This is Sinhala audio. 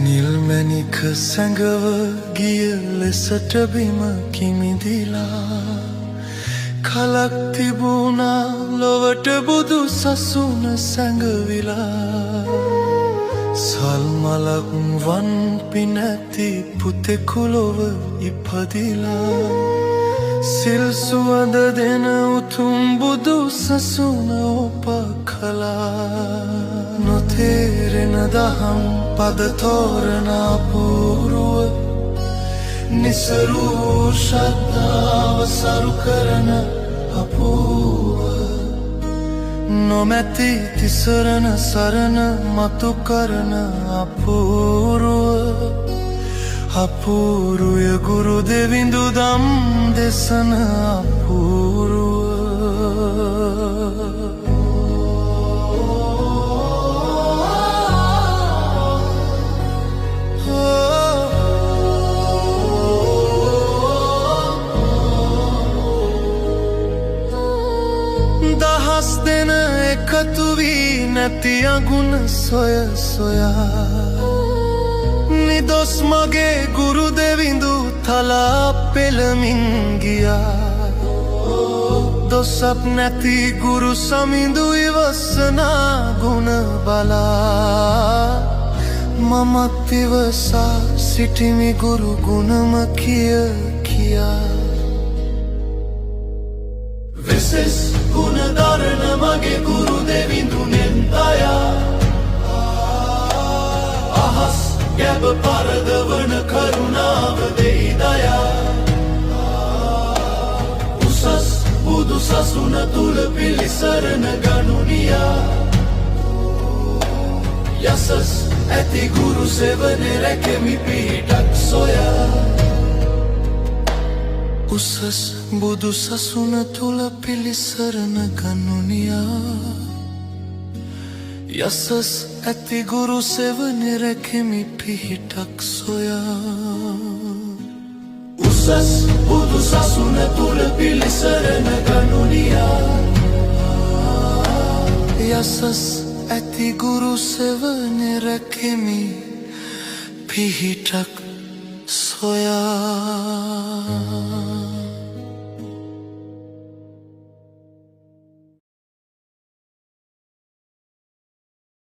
නිල්මැණික සැඟව ගිය ලෙසට බිම කිමිදිලා කලක් තිබුණා ලොවට බුදු සසුන සැඟවිලා සල්මලක් වන් පිනැති පුතෙකු ලොව ඉපදිලා සිල් සුවඳ දෙන උතුම් බුදු සසුන ඔපකලා නොතේරෙන දහම් පද තෝරන අපූරුව නිසරූ ශ්‍රද්ධාව සරු කරන අපූර්ව නොමැති තිසරණ සරණ මතු කරන අපූරුව අපූරුය ගුරු දෙවිඳු දම් දෙසන අපූරුව දහස් දෙන එකතු වී නැති අගුණ සොය සොයා නිදොස් මගේ ගුරු දෙවිඳු තලා පෙළමින් ගියා දොසක් නැති ගුරු සමිඳු ඉවසනා ගුණ බලා මමත් ඉවසා සිටිමි ගුරු ගුණම කිය කියා වෙසෙස් ගුණ දරන මගේ ගුරු දෙවිඳුනෙන් දයා අහස් ගැබ පරදවන කරුණාව දෙයි දයා උසස් බුදු සසුන තුල පිළිසරණ ගනුනියා යසස් ඇති ගුරු සෙවනේ රැකෙමි පිහිටක් සොයා උසස් බුදු සසුන තුල පිළිසරණ ගනුනියා යසස් ඇති ගුරු සෙවනේ රැකෙමි පිහිටක් සොයා උසස් බුදු සසුන තුල පිළිසරණ ගනුනියා යසස් ඇති ගුරු සෙවනේ රැකෙමි පිහිටක් සොයා